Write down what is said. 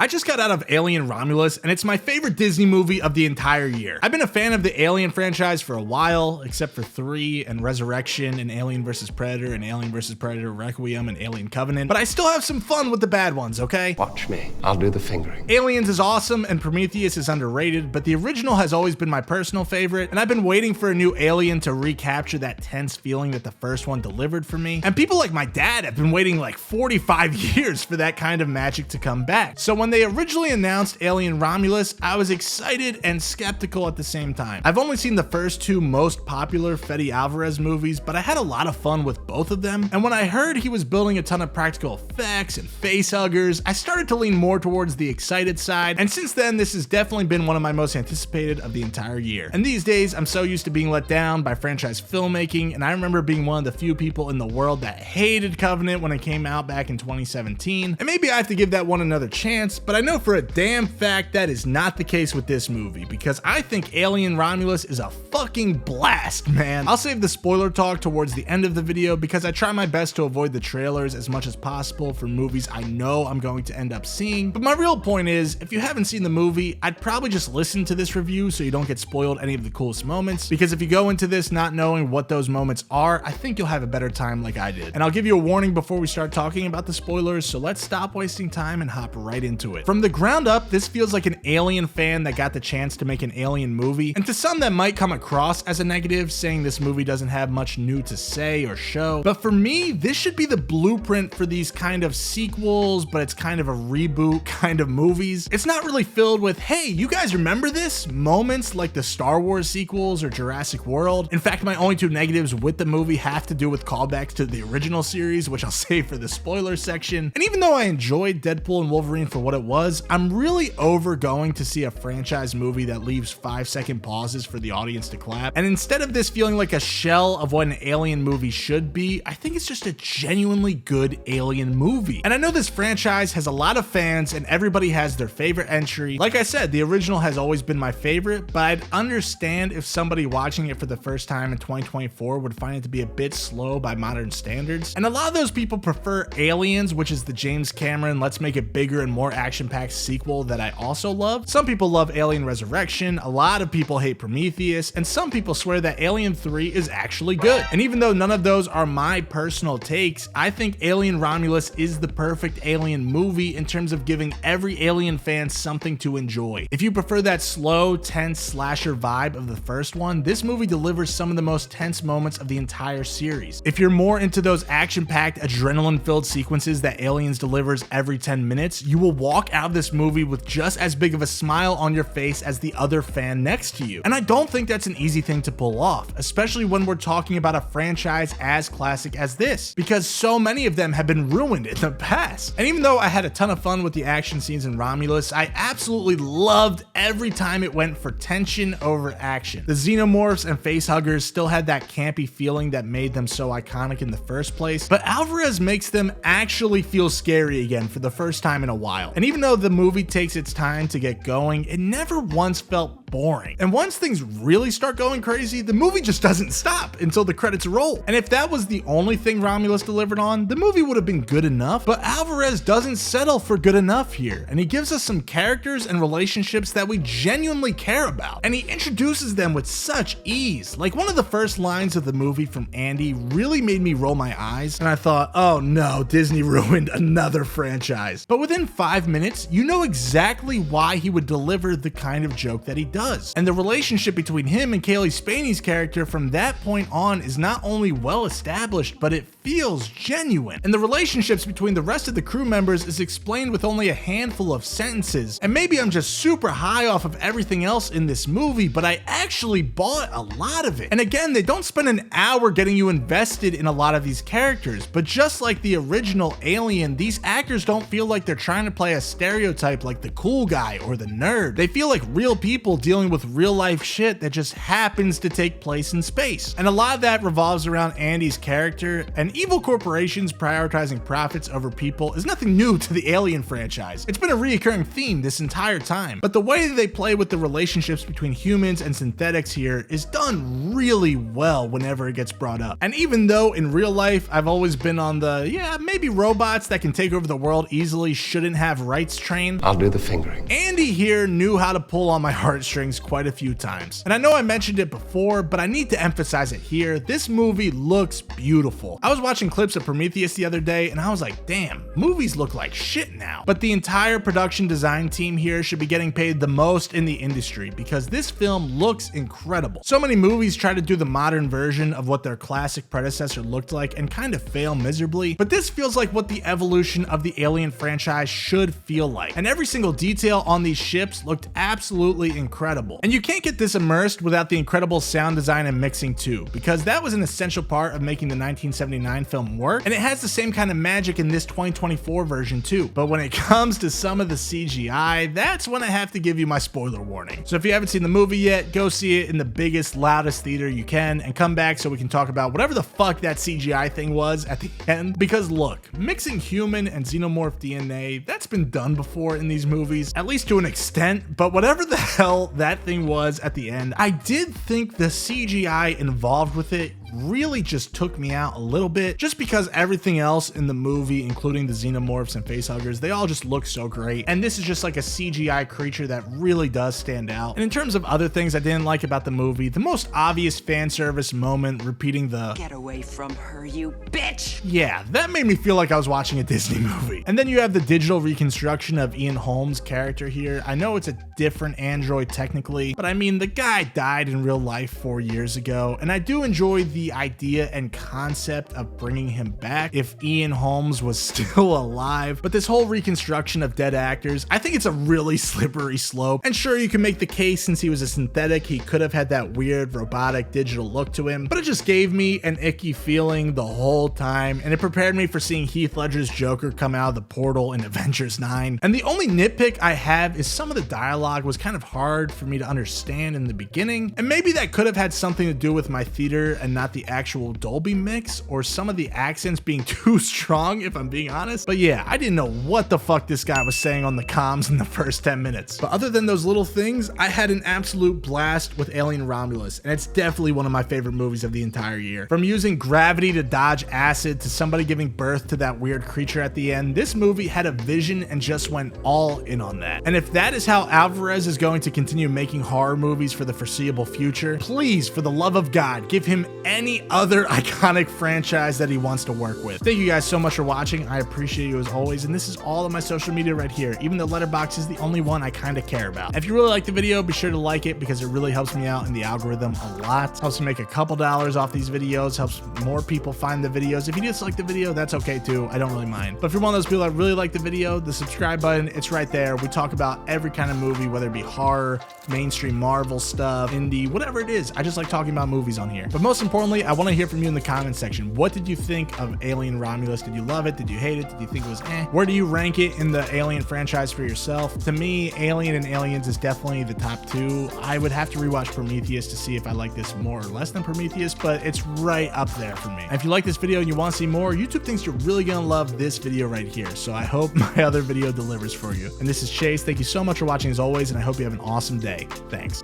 I just got out of Alien Romulus, and it's my favorite Disney movie of the entire year. I've been a fan of the Alien franchise for a while, except for 3 and Resurrection and Alien vs. Predator and Alien vs. Predator Requiem and Alien Covenant, but I still have some fun with the bad ones, okay? Watch me. I'll do the fingering. Aliens is awesome and Prometheus is underrated, but the original has always been my personal favorite, and I've been waiting for a new Alien to recapture that tense feeling that the first one delivered for me. And people like my dad have been waiting like 45 years for that kind of magic to come back. So when they originally announced Alien Romulus, I was excited and skeptical at the same time. I've only seen the first 2 most popular Fede Alvarez movies, but I had a lot of fun with both of them. And when I heard he was building a ton of practical effects and face huggers, I started to lean more towards the excited side. And since then, this has definitely been one of my most anticipated of the entire year. And these days, I'm so used to being let down by franchise filmmaking, and I remember being one of the few people in the world that hated Covenant when it came out back in 2017. And maybe I have to give that one another chance, but I know for a damn fact that is not the case with this movie, because I think Alien Romulus is a fucking blast, man. I'll save the spoiler talk towards the end of the video because I try my best to avoid the trailers as much as possible for movies I know I'm going to end up seeing. But my real point is, if you haven't seen the movie, I'd probably just listen to this review so you don't get spoiled any of the coolest moments, because if you go into this not knowing what those moments are, I think you'll have a better time like I did. And I'll give you a warning before we start talking about the spoilers, so let's stop wasting time and hop right into it. From the ground up, this feels like an Alien fan that got the chance to make an Alien movie, and to some that might come across as a negative, saying this movie doesn't have much new to say or show, but for me, this should be the blueprint for these kind of sequels, but it's kind of a reboot kind of movies. It's not really filled with, hey, you guys remember this? Moments like the Star Wars sequels or Jurassic World. In fact, my only 2 negatives with the movie have to do with callbacks to the original series, which I'll save for the spoiler section. And even though I enjoyed Deadpool and Wolverine for what it was, I'm really over going to see a franchise movie that leaves 5-second pauses for the audience to clap. And instead of this feeling like a shell of what an Alien movie should be, I think it's just a genuinely good Alien movie. And I know this franchise has a lot of fans and everybody has their favorite entry. Like I said, the original has always been my favorite, but I'd understand if somebody watching it for the first time in 2024 would find it to be a bit slow by modern standards. And a lot of those people prefer Aliens, which is the James Cameron let's make it bigger and more action-packed sequel that I also love. Some people love Alien Resurrection, a lot of people hate Prometheus, and some people swear that Alien 3 is actually good. And even though none of those are my personal takes, I think Alien Romulus is the perfect Alien movie in terms of giving every Alien fan something to enjoy. If you prefer that slow, tense slasher vibe of the first one, this movie delivers some of the most tense moments of the entire series. If you're more into those action-packed, adrenaline-filled sequences that Aliens delivers every 10 minutes, you will walk out of this movie with just as big of a smile on your face as the other fan next to you. And I don't think that's an easy thing to pull off, especially when we're talking about a franchise as classic as this, because so many of them have been ruined in the past. And even though I had a ton of fun with the action scenes in Romulus, I absolutely loved every time it went for tension over action. The xenomorphs and facehuggers still had that campy feeling that made them so iconic in the first place, but Alvarez makes them actually feel scary again for the first time in a while. And even though the movie takes its time to get going, it never once felt boring. And once things really start going crazy, the movie just doesn't stop until the credits roll. And if that was the only thing Romulus delivered on, the movie would have been good enough, but Alvarez doesn't settle for good enough here, and he gives us some characters and relationships that we genuinely care about, and he introduces them with such ease. Like, one of the first lines of the movie from Andy really made me roll my eyes, and I thought, oh no, Disney ruined another franchise. But within 5 minutes, you know exactly why he would deliver the kind of joke that he does. And the relationship between him and Kaylee Spaney's character from that point on is not only well established, but it feels genuine. And the relationships between the rest of the crew members is explained with only a handful of sentences. And maybe I'm just super high off of everything else in this movie, but I actually bought a lot of it. And again, they don't spend an hour getting you invested in a lot of these characters, but just like the original Alien, these actors don't feel like they're trying to play a stereotype like the cool guy or the nerd. They feel like real people dealing with real life shit that just happens to take place in space. And a lot of that revolves around Andy's character, and evil corporations prioritizing profits over people is nothing new to the Alien franchise. It's been a reoccurring theme this entire time. But the way they play with the relationships between humans and synthetics here is done really well whenever it gets brought up. And even though in real life I've always been on the, yeah, maybe robots that can take over the world easily shouldn't have rights train, I'll do the fingering. Andy here knew how to pull on my heartstrings quite a few times. And I know I mentioned it before, but I need to emphasize it here. This movie looks beautiful. I was watching clips of Prometheus the other day and I was like, damn, movies look like shit now. But the entire production design team here should be getting paid the most in the industry because this film looks incredible. So many movies try to do the modern version of what their classic predecessor looked like and kind of fail miserably, but this feels like what the evolution of the Alien franchise should feel like. And every single detail on these ships looked absolutely incredible. And you can't get this immersed without the incredible sound design and mixing too, because that was an essential part of making the 1979 film work, and it has the same kind of magic in this 2024 version too. But when it comes to some of the CGI, that's when I have to give you my spoiler warning. So if you haven't seen the movie yet, go see it in the biggest, loudest theater you can, and come back so we can talk about whatever the fuck that CGI thing was at the end. Because look, mixing human and xenomorph DNA, that's been done before in these movies, at least to an extent, but whatever the hell that thing was at the end, I did think the CGI involved with it really just took me out a little bit, just because everything else in the movie, including the xenomorphs and facehuggers, they all just look so great, and this is just like a CGI creature that really does stand out. And in terms of other things I didn't like about the movie, the most obvious fan service moment repeating the "Get away from her, you bitch!" Yeah, that made me feel like I was watching a Disney movie. And then you have the digital reconstruction of Ian Holmes' character here. I know it's a different android technically, but I mean, the guy died in real life 4 years ago, and I do enjoy the idea and concept of bringing him back if Ian Holmes was still alive. But this whole reconstruction of dead actors, I think it's a really slippery slope. And sure, you can make the case since he was a synthetic, he could have had that weird robotic digital look to him, but it just gave me an icky feeling the whole time, and it prepared me for seeing Heath Ledger's Joker come out of the portal in Avengers 9. And the only nitpick I have is some of the dialogue was kind of hard for me to understand in the beginning, and maybe that could have had something to do with my theater and not the actual Dolby mix, or some of the accents being too strong, if I'm being honest. But yeah, I didn't know what the fuck this guy was saying on the comms in the first 10 minutes. But other than those little things, I had an absolute blast with Alien Romulus, and it's definitely one of my favorite movies of the entire year. From using gravity to dodge acid to somebody giving birth to that weird creature at the end, this movie had a vision and just went all in on that. And if that is how Alvarez is going to continue making horror movies for the foreseeable future, please, for the love of God, give him any other iconic franchise that he wants to work with. Thank you guys so much for watching. I appreciate you as always, and this is all of my social media right here. Even though Letterboxd is the only one I kind of care about. If you really like the video, be sure to like it because it really helps me out in the algorithm a lot. Helps me make a couple dollars off these videos, helps more people find the videos. If you dislike the video, that's okay too. I don't really mind. But if you're one of those people that really like the video, the subscribe button, it's right there. We talk about every kind of movie, whether it be horror, mainstream Marvel stuff, indie, whatever it is. I just like talking about movies on here. But most importantly, I want to hear from you in the comment section. What did you think of Alien Romulus? Did you love it? Did you hate it? Did you think it was eh? Where do you rank it in the Alien franchise for yourself? To me, Alien and Aliens is definitely the top two. I would have to rewatch Prometheus to see if I like this more or less than Prometheus, but it's right up there for me. And if you like this video and you want to see more, YouTube thinks you're really gonna love this video right here. So I hope my other video delivers for you. And this is Chase. Thank you so much for watching as always, and I hope you have an awesome day. Thanks.